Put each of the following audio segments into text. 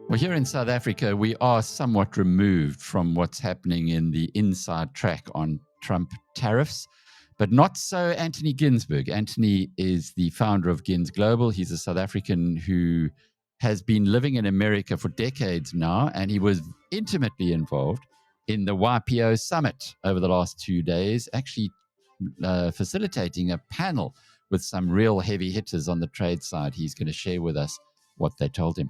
Well, here in South Africa, we are somewhat removed from what's happening in the inside track on Trump tariffs, but not so Anthony Ginsberg. Anthony is the founder of GinsGlobal. He's a South African who has been living in America for decades now, and he was intimately involved in the YPO Summit over the last 2 days, actually facilitating a panel with some real heavy hitters on the trade side. He's going to share with us what they told him.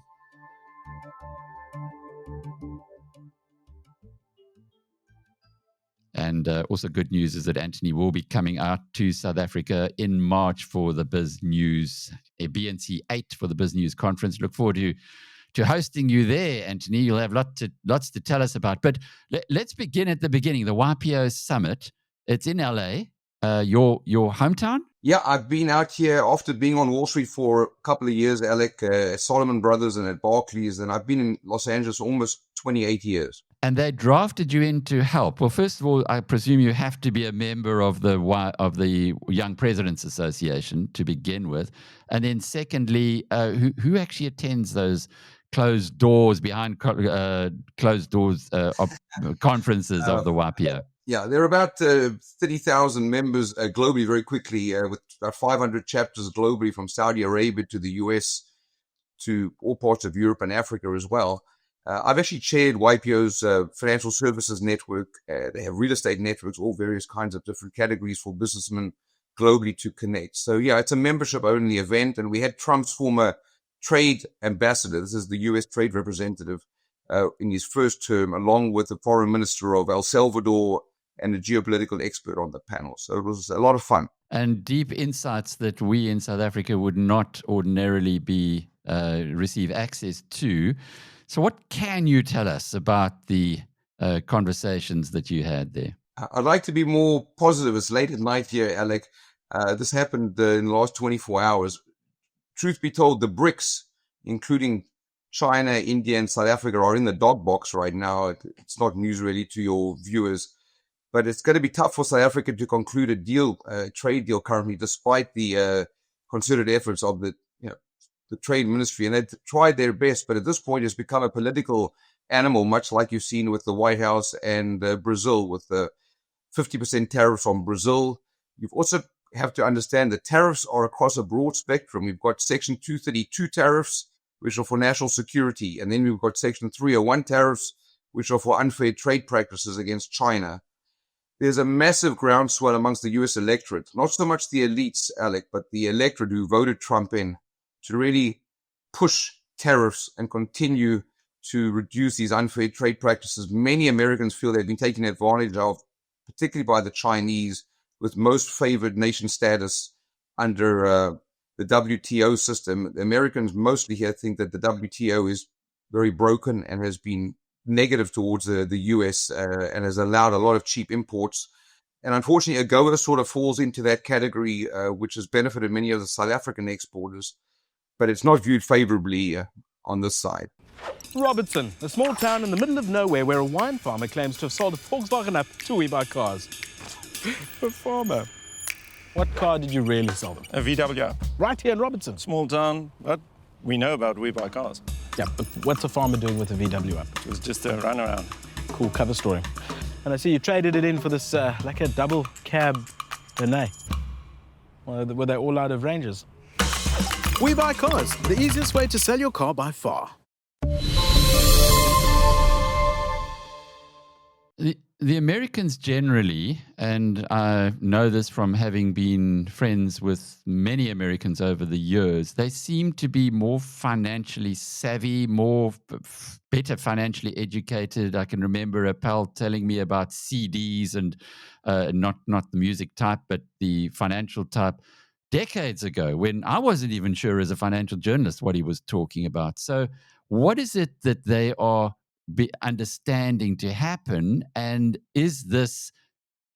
And also good news is that Anthony will be coming out to South Africa in March for the Biz News, BNC 8 for the Biz News conference. Look forward to hosting you there, Anthony. You'll have lots to tell us about. But let's begin at the beginning. The YPO Summit, it's in LA, your hometown? Yeah, I've been out here after being on Wall Street for a couple of years, Alec, at Solomon Brothers and at Barclays, and I've been in Los Angeles almost 28 years. And they drafted you in to help. Well, first of all, I presume you have to be a member of the Young Presidents Association to begin with. And then secondly, who actually attends those closed doors, behind closed doors conferences of the YPO? Yeah, there are about 30,000 members globally very quickly, with about 500 chapters globally from Saudi Arabia to the US to all parts of Europe and Africa as well. I've actually chaired YPO's financial services network. They have real estate networks, all various kinds of different categories for businessmen globally to connect. So yeah, it's a membership-only event, and we had Trump's former trade ambassador, this is the US trade representative, in his first term, along with the foreign minister of El Salvador and a geopolitical expert on the panel. So it was a lot of fun. And deep insights that we in South Africa would not ordinarily receive access to. So what can you tell us about the conversations that you had there? I'd like to be more positive. It's late at night here, Alec. This happened in the last 24 hours. Truth be told, the BRICS, including China, India, and South Africa, are in the dog box right now. It's not news really to your viewers, but it's going to be tough for South Africa to conclude a trade deal currently, despite the concerted efforts of the trade ministry. And they've tried their best, but at this point it's become a political animal, much like you've seen with the White House and Brazil, with the 50% tariffs on Brazil. You've also have to understand that tariffs are across a broad spectrum. We've got Section 232 tariffs, which are for national security. And then we've got Section 301 tariffs, which are for unfair trade practices against China. There's a massive groundswell amongst the U.S. electorate, not so much the elites, Alec, but the electorate who voted Trump in, to really push tariffs and continue to reduce these unfair trade practices. Many Americans feel they've been taken advantage of, particularly by the Chinese, with most favored nation status under the WTO system. The Americans mostly here think that the WTO is very broken and has been negative towards the U.S. And has allowed a lot of cheap imports. And unfortunately, AGOA sort of falls into that category, which has benefited many of the South African exporters, but it's not viewed favorably on this side. Robertson, a small town in the middle of nowhere where a wine farmer claims to have sold a Volkswagen up to WeBuyCars. A farmer. What car did you really sell them? A VW. Right here in Robertson. Small town, but we know about WeBuyCars. Yeah, but what's a farmer doing with a VW up? It was just a runaround. Cool cover story. And I see you traded it in for this, like a double cab Benay. Were they all out of ranges? WeBuyCars, the easiest way to sell your car by far. The Americans generally, and I know this from having been friends with many Americans over the years, they seem to be more financially savvy, better financially educated. I can remember a pal telling me about CDs and not the music type, but the financial type decades ago, when I wasn't even sure as a financial journalist what he was talking about. So what is it that they are understanding to happen, and is this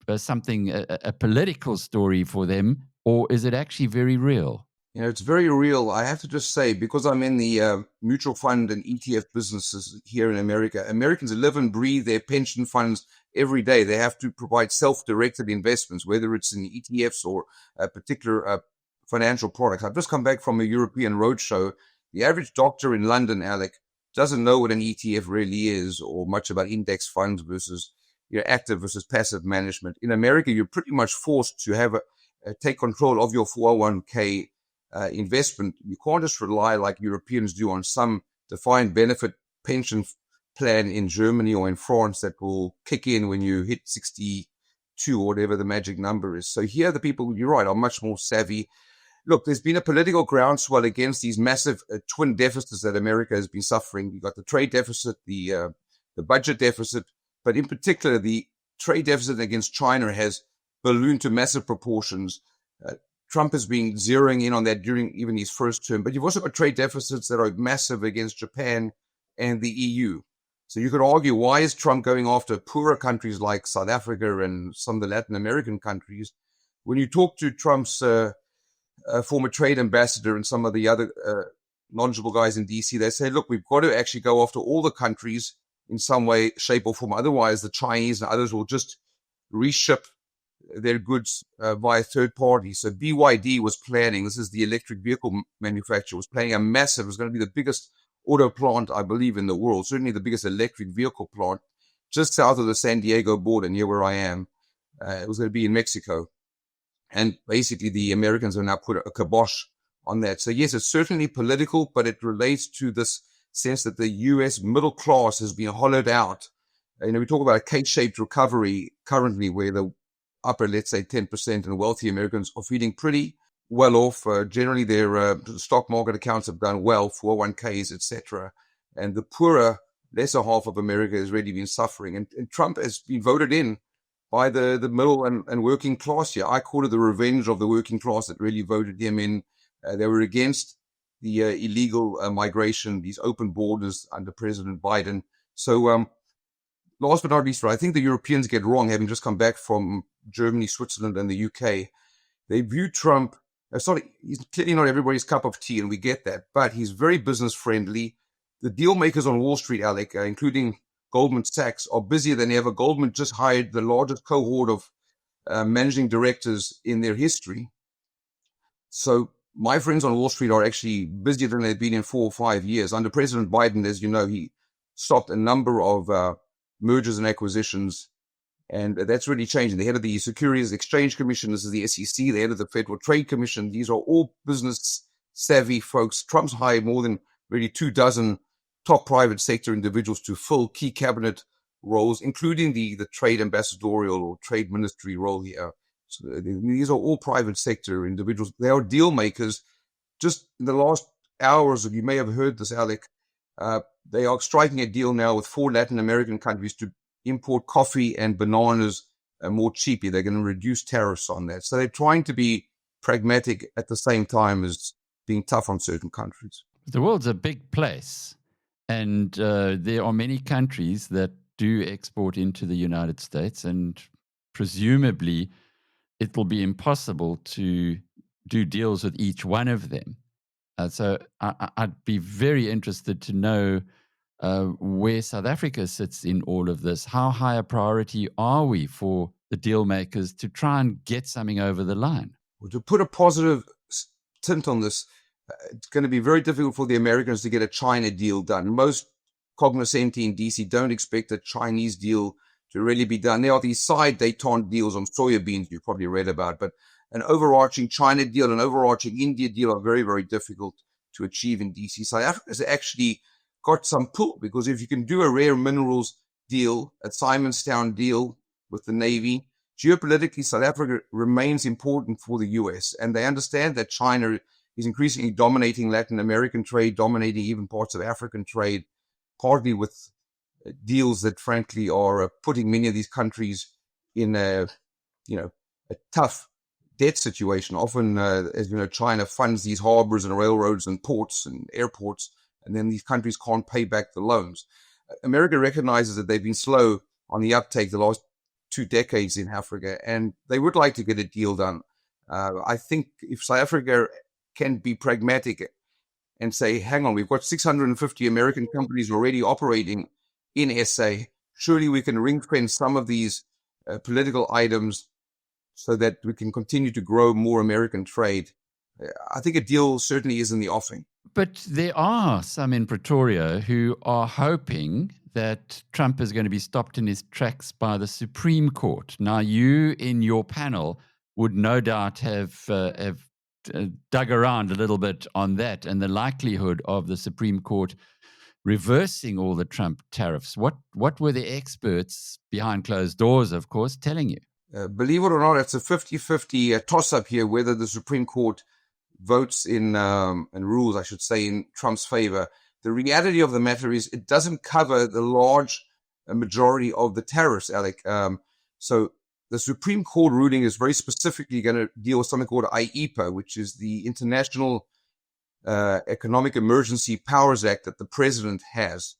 a political story for them, or is it actually very real? It's very real. I have to just say, because I'm in the mutual fund and ETF businesses here in America, Americans live and breathe their pension funds every day. They have to provide self-directed investments, whether it's in ETFs or particular financial products. I've just come back from a European roadshow. The average doctor in London, Alec, doesn't know what an ETF really is or much about index funds versus active versus passive management. In America, you're pretty much forced to have take control of your 401k investment. You can't just rely like Europeans do on some defined benefit pension plan in Germany or in France that will kick in when you hit 62 or whatever the magic number is. So here the people, you're right, are much more savvy. Look, there's been a political groundswell against these massive twin deficits that America has been suffering. You've got the trade deficit, the budget deficit, but in particular, the trade deficit against China has ballooned to massive proportions. Trump has been zeroing in on that during even his first term. But you've also got trade deficits that are massive against Japan and the EU. So you could argue, why is Trump going after poorer countries like South Africa and some of the Latin American countries? When you talk to Trump's former trade ambassador and some of the other knowledgeable guys in DC, they say, look, we've got to actually go after all the countries in some way, shape or form. Otherwise, the Chinese and others will just reship their goods via third parties. So BYD was planning, this is the electric vehicle manufacturer, was planning a massive, it was going to be the biggest auto plant, I believe, in the world, certainly the biggest electric vehicle plant, just south of the San Diego border, near where I am. It was going to be in Mexico. And basically the Americans have now put a kibosh on that. So yes, it's certainly political, but it relates to this sense that the U.S. middle class has been hollowed out. We talk about a K-shaped recovery currently where the upper, let's say 10% and wealthy Americans are feeling pretty well off. Generally, their stock market accounts have done well, 401ks, etc. And the poorer, lesser half of America has really been suffering. And Trump has been voted in by the middle and working class here. I call it the revenge of the working class that really voted him in. They were against the illegal migration, these open borders under President Biden. So last but not least, I think the Europeans get wrong, having just come back from Germany, Switzerland, and the UK. They view Trump, he's clearly not everybody's cup of tea, and we get that, but he's very business friendly. The deal makers on Wall Street, Alec, including Goldman Sachs, are busier than ever. Goldman just hired the largest cohort of managing directors in their history. So my friends on Wall Street are actually busier than they've been in 4 or 5 years. Under President Biden, as you know, he stopped a number of mergers and acquisitions, and that's really changing. The head of the Securities Exchange Commission, this is the SEC, the head of the Federal Trade Commission, these are all business-savvy folks. Trump's hired more than really 24 top private sector individuals to fill key cabinet roles, including the trade ambassadorial or trade ministry role here. So these are all private sector individuals. They are deal makers. Just in the last hours, you may have heard this, Alec, they are striking a deal now with 4 Latin American countries to import coffee and bananas more cheaply. They're going to reduce tariffs on that. So they're trying to be pragmatic at the same time as being tough on certain countries. The world's a big place, and there are many countries that do export into the United States, and presumably it will be impossible to do deals with each one of them. So I'd be very interested to know where South Africa sits in all of this. How high a priority are we for the deal makers to try and get something over the line? Well, to put a positive tint on this, it's going to be very difficult for the Americans to get a China deal done. Most cognoscenti in DC don't expect a Chinese deal to really be done. There are these side détente deals on soybeans you've probably read about, but an overarching China deal, an overarching India deal are very, very difficult to achieve in DC. South Africa's actually got some pull, because if you can do a rare minerals deal, a Simonstown deal with the Navy, geopolitically, South Africa remains important for the US. And they understand that China is increasingly dominating Latin American trade, dominating even parts of African trade, partly with deals that frankly are putting many of these countries in a tough debt situation. Often, as you know, China funds these harbors and railroads and ports and airports, and then these countries can't pay back the loans. America recognizes that they've been slow on the uptake the last 2 decades in Africa, and they would like to get a deal done. I think if South Africa can be pragmatic and say, hang on, we've got 650 American companies already operating in SA. Surely we can ring-fence some of these political items so that we can continue to grow more American trade. I think a deal certainly is in the offing. But there are some in Pretoria who are hoping that Trump is going to be stopped in his tracks by the Supreme Court. Now, you in your panel would no doubt have dug around a little bit on that and the likelihood of the Supreme Court reversing all the Trump tariffs. What were the experts behind closed doors, of course, telling you? Believe it or not, it's a 50-50 toss-up here whether the Supreme Court votes and rules, I should say, in Trump's favor. The reality of the matter is it doesn't cover the large majority of the tariffs, Alec. So the Supreme Court ruling is very specifically going to deal with something called IEPA, which is the International Economic Emergency Powers Act that the president has,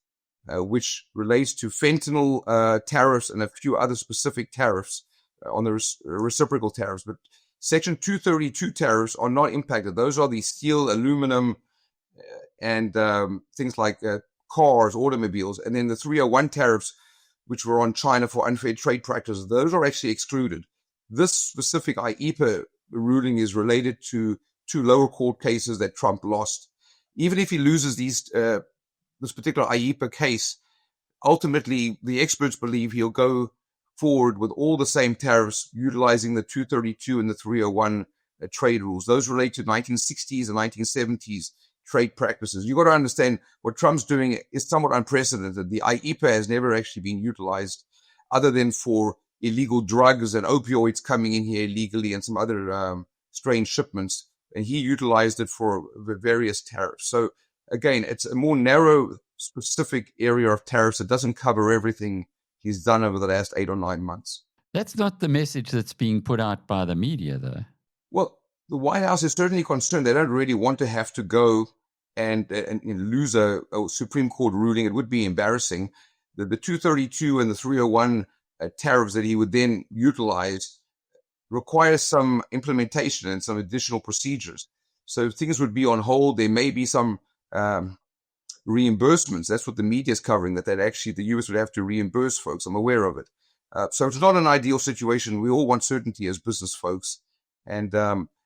which relates to fentanyl tariffs and a few other specific tariffs on the reciprocal tariffs. But Section 232 tariffs are not impacted. Those are the steel, aluminum, and things like cars, automobiles. And then the 301 tariffs, which were on China for unfair trade practices, those are actually excluded. This specific IEPA ruling is related to two lower court cases that Trump lost. Even if he loses this particular IEPA case, ultimately the experts believe he'll go forward with all the same tariffs utilizing the 232 and the 301 trade rules. Those relate to 1960s and 1970s trade practices. You've got to understand what Trump's doing is somewhat unprecedented. The IEPA has never actually been utilized other than for illegal drugs and opioids coming in here illegally and some other strange shipments. And he utilized it for the various tariffs. So again, it's a more narrow, specific area of tariffs. It doesn't cover everything he's done over the last 8 or 9 months. That's not the message that's being put out by the media, though. Well, the White House is certainly concerned. They don't really want to have to go and lose a Supreme Court ruling. It would be embarrassing. The 232 and the 301 tariffs that he would then utilize require some implementation and some additional procedures. So things would be on hold. There may be some reimbursements. That's what the media is covering, that actually the U.S. would have to reimburse folks. I'm aware of it. So it's not an ideal situation. We all want certainty as business folks. And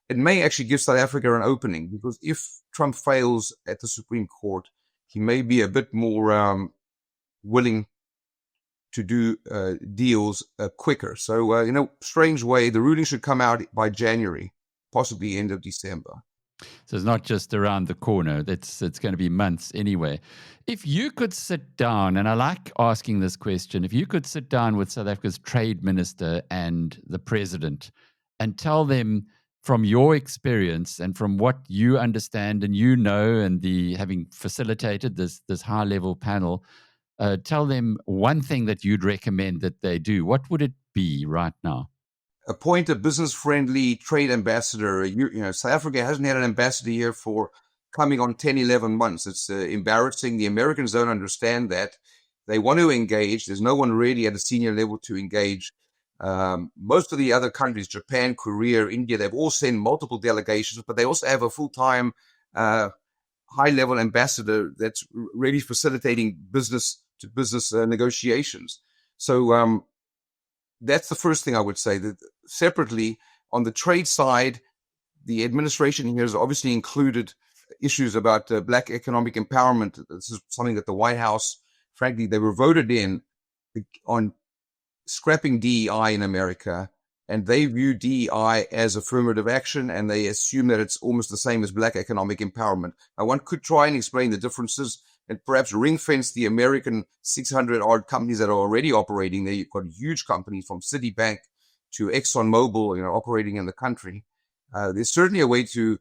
it may actually give South Africa an opening, because if Trump fails at the Supreme Court, he may be a bit more willing to do deals quicker. So, strange way, the ruling should come out by January, possibly end of December. So it's not just around the corner. It's going to be months anyway. If you could sit down, and I like asking this question, if you could sit down with South Africa's trade minister and the president and tell them from your experience and from what you understand and and having facilitated this high-level panel, tell them one thing that you'd recommend that they do, what would it be right now? Appoint a business-friendly trade ambassador. South Africa hasn't had an ambassador here for coming on 10, 11 months. It's embarrassing. The Americans don't understand that. They want to engage. There's no one really at a senior level to engage. Most of the other countries, Japan, Korea, India, they've all sent multiple delegations, but they also have a full-time high-level ambassador that's really facilitating business-to-business negotiations. So that's the first thing I would say. That separately, on the trade side, the administration here has obviously included issues about black economic empowerment. This is something that the White House, frankly, they were voted in on scrapping DEI in America, and they view DEI as affirmative action, and they assume that it's almost the same as black economic empowerment. Now, one could try and explain the differences and perhaps ring-fence the American 600-odd companies that are already operating there. You've got huge companies from Citibank to ExxonMobil, operating in the country. There's certainly a way to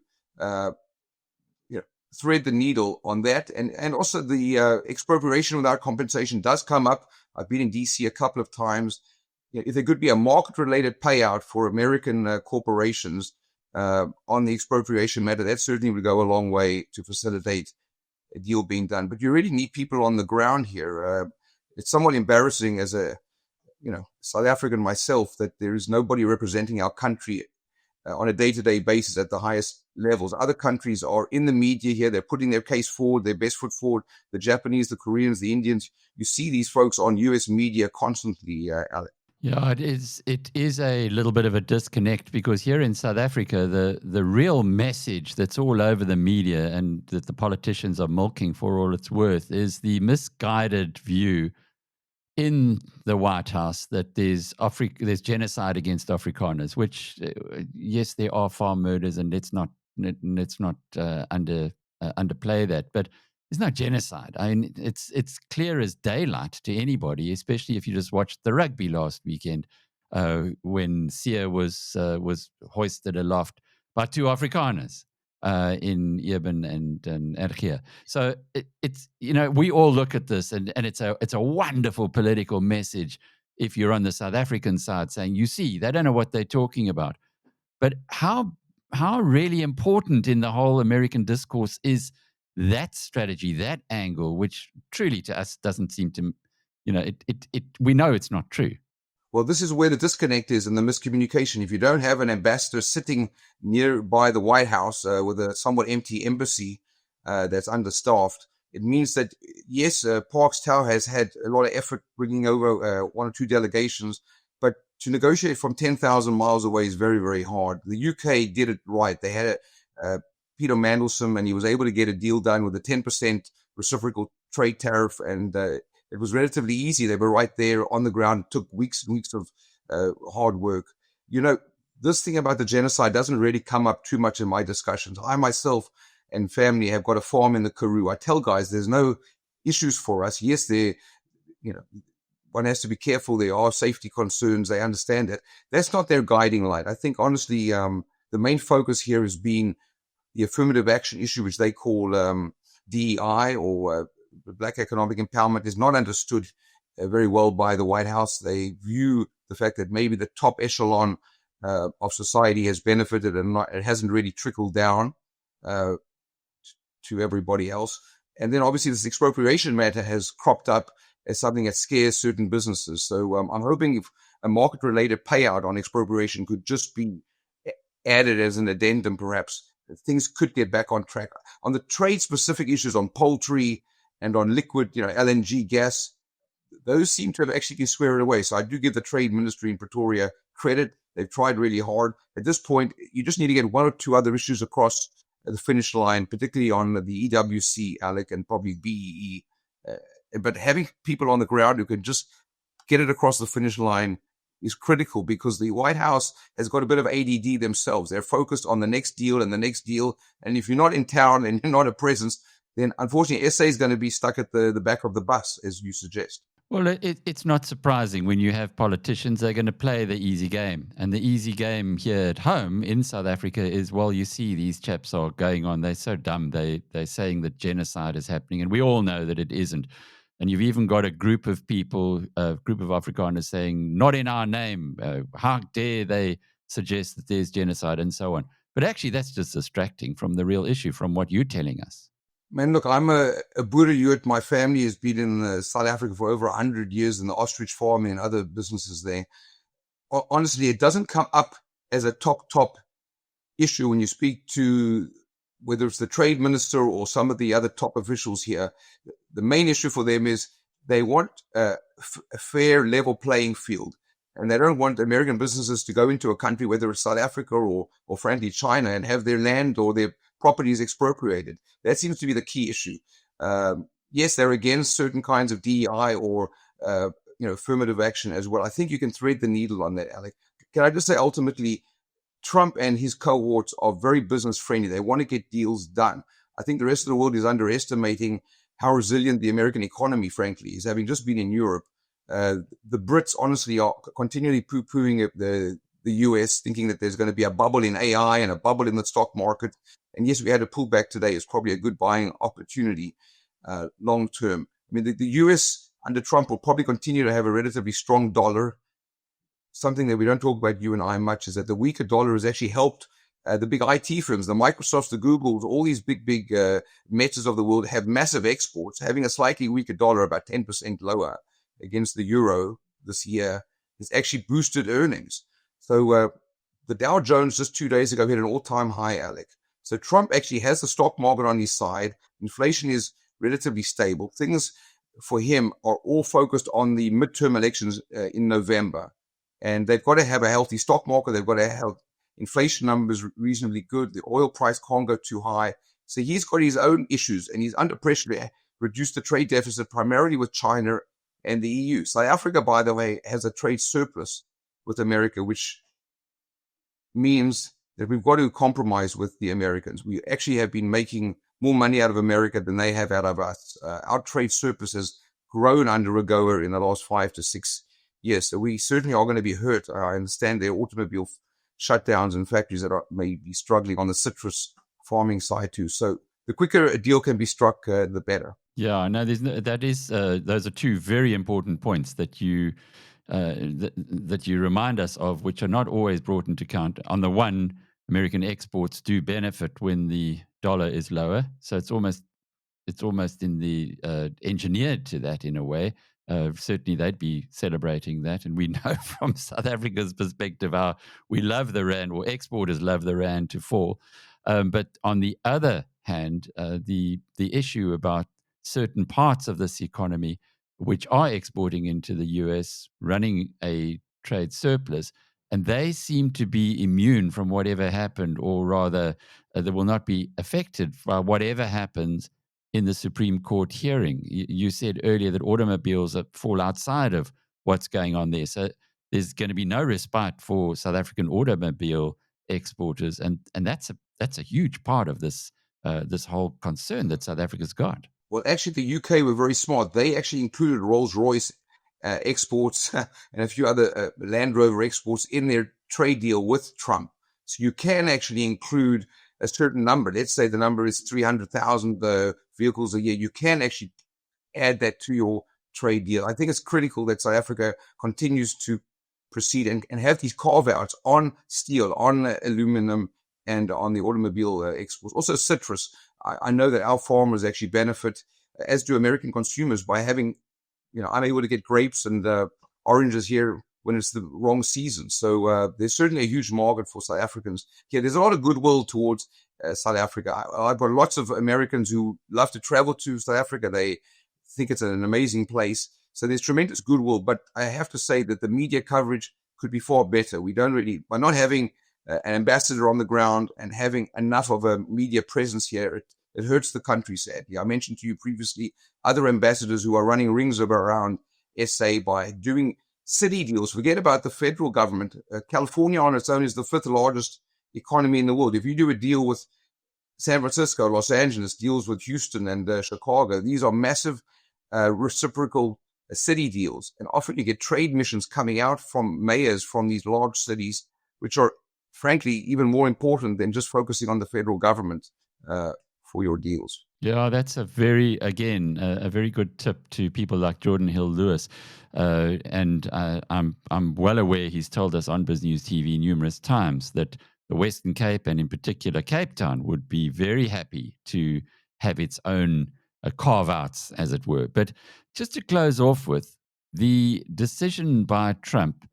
thread the needle on that. And also the expropriation without compensation does come up. I've been in D.C. a couple of times. If there could be a market-related payout for American corporations on the expropriation matter, that certainly would go a long way to facilitate a deal being done. But you really need people on the ground here. It's somewhat embarrassing as a South African myself that there is nobody representing our country on a day-to-day basis at the highest levels. Other countries are in the media here. They're putting their case forward, their best foot forward. The Japanese, the Koreans, the Indians. You see these folks on U.S. media constantly, Alec. Yeah, it is. It is a little bit of a disconnect because here in South Africa, the real message that's all over the media and that the politicians are milking for all it's worth is the misguided view in the White House that there's genocide against Afrikaners. Which yes, there are farm murders, and let's not underplay that, but. There's no genocide. I mean, it's clear as daylight to anybody, especially if you just watched the rugby last weekend when Sia was hoisted aloft by two Afrikaners in Eben and Ergia. So it's we all look at this and it's a wonderful political message if you're on the South African side saying, you see, they don't know what they're talking about. But how really important in the whole American discourse is that strategy, that angle, which truly to us doesn't seem to, we know it's not true. Well, this is where the disconnect is and the miscommunication. If you don't have an ambassador sitting nearby the White House with a somewhat empty embassy that's understaffed, it means that, yes, Parks Tau has had a lot of effort bringing over one or two delegations, but to negotiate from 10,000 miles away is very, very hard. The UK did it right. They had Peter Mandelson, and he was able to get a deal done with a 10% reciprocal trade tariff, and it was relatively easy. They were right there on the ground. It took weeks and weeks of hard work. This thing about the genocide doesn't really come up too much in my discussions. I myself and family have got a farm in the Karoo. I tell guys there's no issues for us. Yes, one has to be careful. There are safety concerns. They understand it. That's not their guiding light. I think, honestly, the main focus here has been the affirmative action issue, which they call DEI or Black Economic Empowerment, is not understood very well by the White House. They view the fact that maybe the top echelon of society has benefited and it hasn't really trickled down to everybody else. And then obviously this expropriation matter has cropped up as something that scares certain businesses. So I'm hoping if a market-related payout on expropriation could just be added as an addendum, perhaps, things could get back on track. On the trade-specific issues on poultry and on liquid, LNG gas, those seem to have actually been squared away. So I do give the Trade Ministry in Pretoria credit. They've tried really hard. At this point, you just need to get one or two other issues across the finish line, particularly on the EWC, Alec, and probably BEE. But having people on the ground who can just get it across the finish line is critical, because the White House has got a bit of ADD themselves. They're focused on the next deal and the next deal. And if you're not in town and you're not a presence, then unfortunately SA is going to be stuck at the back of the bus, as you suggest. Well, it's not surprising when you have politicians, they're going to play the easy game. And the easy game here at home in South Africa is, well, you see these chaps are going on. They're so dumb. They're saying that genocide is happening. And we all know that it isn't. And you've even got a group of people, a group of Afrikaners saying, not in our name. How dare they suggest that there's genocide and so on. But actually, that's just distracting from the real issue, from what you're telling us. Man, look, I'm a Boerejood. My family has been in South Africa for over 100 years in the ostrich farming and other businesses there. Honestly, it doesn't come up as a top issue when you speak to whether it's the trade minister or some of the other top officials here. The main issue for them is they want a fair, level playing field. And they don't want American businesses to go into a country, whether it's South Africa or frankly, China, and have their land or their properties expropriated. That seems to be the key issue. Yes, they're against certain kinds of DEI or, affirmative action as well. I think you can thread the needle on that, Alec. Can I just say, ultimately, Trump and his cohorts are very business friendly. They want to get deals done. I think the rest of the world is underestimating how resilient the American economy, frankly, is. Having just been in Europe, the Brits honestly are continually poo-pooing the US, thinking that there's going to be a bubble in AI and a bubble in the stock market. And yes, we had a pullback today. It's probably a good buying opportunity long term. I mean, the US under Trump will probably continue to have a relatively strong dollar. Something that we don't talk about, you and I, much, is that the weaker dollar has actually helped the big IT firms, the Microsofts, the Googles, all these big metas of the world have massive exports. Having a slightly weaker dollar, about 10% lower against the euro this year, has actually boosted earnings. So the Dow Jones just 2 days ago hit an all-time high, Alec. So Trump actually has the stock market on his side. Inflation is relatively stable. Things for him are all focused on the midterm elections in November. And they've got to have a healthy stock market. They've got to have inflation numbers reasonably good. The oil price can't go too high. So he's got his own issues, and he's under pressure to reduce the trade deficit primarily with China and the EU. South Africa, by the way, has a trade surplus with America, which means that we've got to compromise with the Americans. We actually have been making more money out of America than they have out of us. Our trade surplus has grown under AGOA in the last 5 to 6 years. So we certainly are going to be hurt. I understand there are automobile shutdowns and factories that may be struggling on the citrus farming side too. So the quicker a deal can be struck, the better. Yeah, no, those are two very important points that you remind us of, which are not always brought into account. On the one, American exports do benefit when the dollar is lower, so it's almost in the engineered to that in a way. Certainly, they'd be celebrating that, and we know from South Africa's perspective how we love the rand, or exporters love the rand to fall. But on the other hand, the issue about certain parts of this economy which are exporting into the US, running a trade surplus, and they seem to be immune from whatever happened, or rather, they will not be affected by whatever happens in the Supreme Court hearing. You said earlier that automobiles fall outside of what's going on there. So there's going to be no respite for South African automobile exporters, and that's a huge part of this whole concern that South Africa's got. Well, actually, the UK were very smart. They actually included Rolls-Royce exports and a few other Land Rover exports in their trade deal with Trump. So you can actually include a certain number. Let's say the number is 300,000 vehicles a year. You can actually add that to your trade deal. I think it's critical that South Africa continues to proceed and have these carve-outs on steel, on aluminum, and on the automobile exports. Also citrus. I know that our farmers actually benefit, as do American consumers, by having, I'm able to get grapes and oranges here when it's the wrong season. So there's certainly a huge market for South Africans here. There's a lot of goodwill towards South Africa. I've got lots of Americans who love to travel to South Africa. They think it's an amazing place. So there's tremendous goodwill. But I have to say that the media coverage could be far better. We don't really, by not having an ambassador on the ground and having enough of a media presence here, it hurts the country, sadly. I mentioned to you previously other ambassadors who are running rings around SA by doing city deals. Forget about the federal government. California on its own is the 5th largest economy in the world. If you do a deal with San Francisco, Los Angeles, deals with Houston and Chicago, these are massive reciprocal city deals. And often you get trade missions coming out from mayors from these large cities, which are frankly even more important than just focusing on the federal government for your deals. Yeah, that's a very good tip to people like Jordan Hill-Lewis. And I'm well aware he's told us on BizNews TV numerous times that the Western Cape, and in particular Cape Town, would be very happy to have its own carve-outs, as it were. But just to close off with, the decision by Trump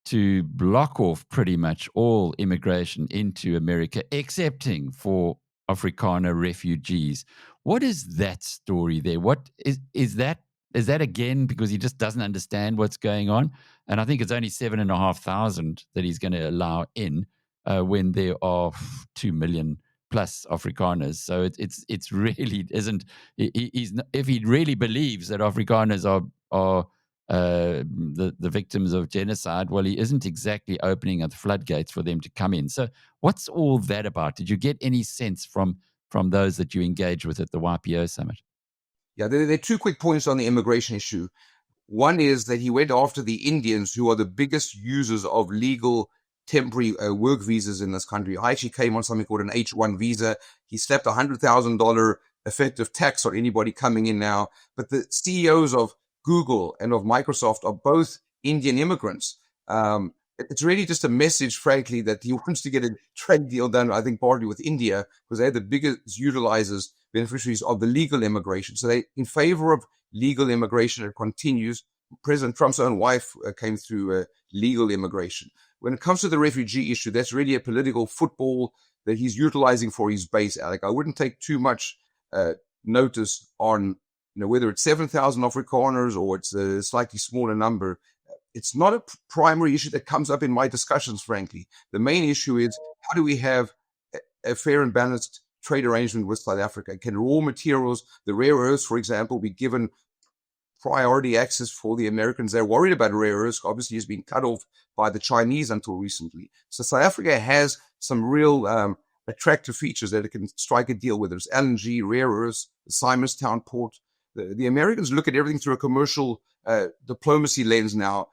to block off pretty much all immigration into America, excepting for Afrikaner refugees. What is that story there? What is that? Is that again because he just doesn't understand what's going on? And I think it's only 7,500 that he's going to allow in when there are 2 million plus Afrikaners. So it's really isn't. If he really believes that Afrikaners are the victims of genocide, well, he isn't exactly opening up the floodgates for them to come in. So what's all that about? Did you get any sense from those that you engaged with at the YPO Summit? Yeah, there are 2 quick points on the immigration issue. One is that he went after the Indians, who are the biggest users of legal temporary work visas in this country. I actually came on something called an H-1 visa. He slapped $100,000 effective tax on anybody coming in now. But the CEOs of Google and of Microsoft are both Indian immigrants. It's really just a message, frankly, that he wants to get a trade deal done, I think, partly with India, because they're the biggest utilizers, beneficiaries of the legal immigration. So they're in favor of legal immigration. It continues. President Trump's own wife came through legal immigration. when it comes to the refugee issue, that's really a political football that he's utilizing for his base, Alec. I wouldn't take too much notice on whether it's 7,000 Afrikaners or it's a slightly smaller number. It's not a primary issue that comes up in my discussions, frankly. The main issue is, how do we have a fair and balanced trade arrangement with South Africa? Can raw materials, the rare earths, for example, be given priority access for the Americans? They're worried about rare earths. Obviously, it's been cut off by the Chinese until recently. So South Africa has some real attractive features that it can strike a deal with. There's LNG, rare earths, the Simonstown port. The Americans look at everything through a commercial diplomacy lens now,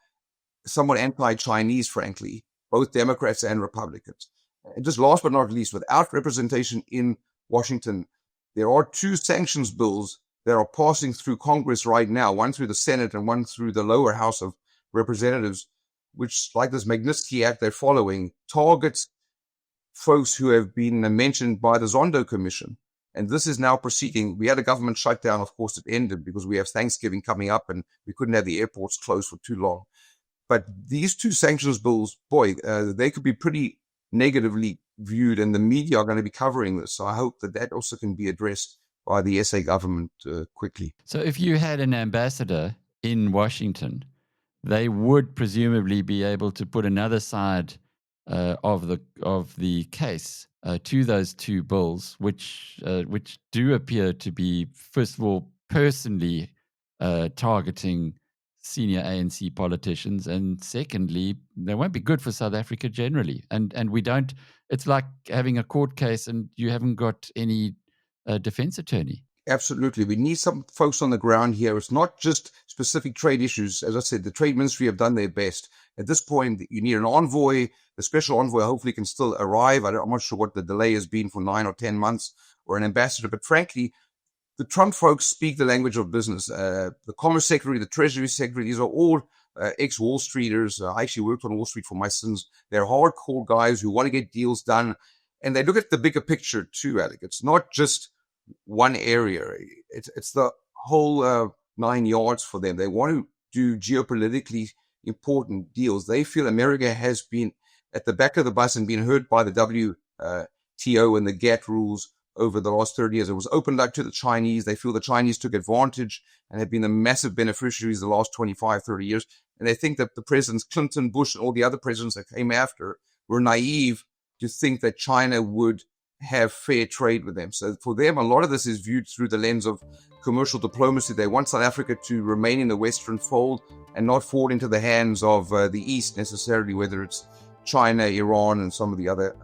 somewhat anti-Chinese, frankly, both Democrats and Republicans. And just last but not least, without representation in Washington, there are 2 sanctions bills that are passing through Congress right now, one through the Senate and one through the lower House of Representatives, which, like this Magnitsky Act they're following, targets folks who have been mentioned by the Zondo Commission. And this is now proceeding. We had a government shutdown, of course, it ended because we have Thanksgiving coming up and we couldn't have the airports closed for too long. But these 2 sanctions bills, boy, they could be pretty negatively viewed, and the media are going to be covering this. So I hope that also can be addressed by the SA government quickly. So if you had an ambassador in Washington, they would presumably be able to put another side of the case to those 2 bills, which do appear to be, first of all, personally targeting senior ANC politicians, and secondly, they won't be good for South Africa generally. And we don't. It's like having a court case and you haven't got any defense attorney. Absolutely. We need some folks on the ground here. It's not just specific trade issues. As I said, the trade ministry have done their best. At this point, you need an envoy. The special envoy hopefully can still arrive. I'm not sure what the delay has been for 9 or 10 months, or an ambassador. But frankly, the Trump folks speak the language of business. The Commerce Secretary, the Treasury Secretary, these are all ex-Wall Streeters. I actually worked on Wall Street for my sins. They're hardcore guys who want to get deals done. And they look at the bigger picture too, Alec. It's not just one area. It's the whole 9 yards for them. They want to do geopolitically important deals. They feel America has been at the back of the bus and been hurt by the WTO and the GATT rules over the last 30 years. It was opened up to the Chinese. They feel the Chinese took advantage and have been the massive beneficiaries the last 25, 30 years. And they think that the presidents Clinton, Bush, and all the other presidents that came after were naive to think that China would have fair trade with them. So for them, a lot of this is viewed through the lens of commercial diplomacy. They want South Africa to remain in the Western fold and not fall into the hands of the East necessarily, whether it's China, Iran, and some of the other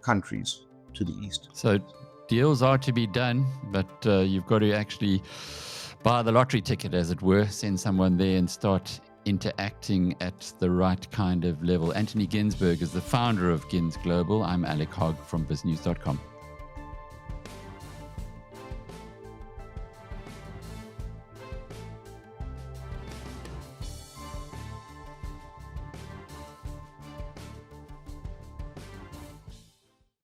countries to the East. So deals are to be done, but you've got to actually buy the lottery ticket, as it were, send someone there and start interacting at the right kind of level. Anthony Ginsberg is the founder of GinsGlobal. I'm Alec Hogg from biznews.com.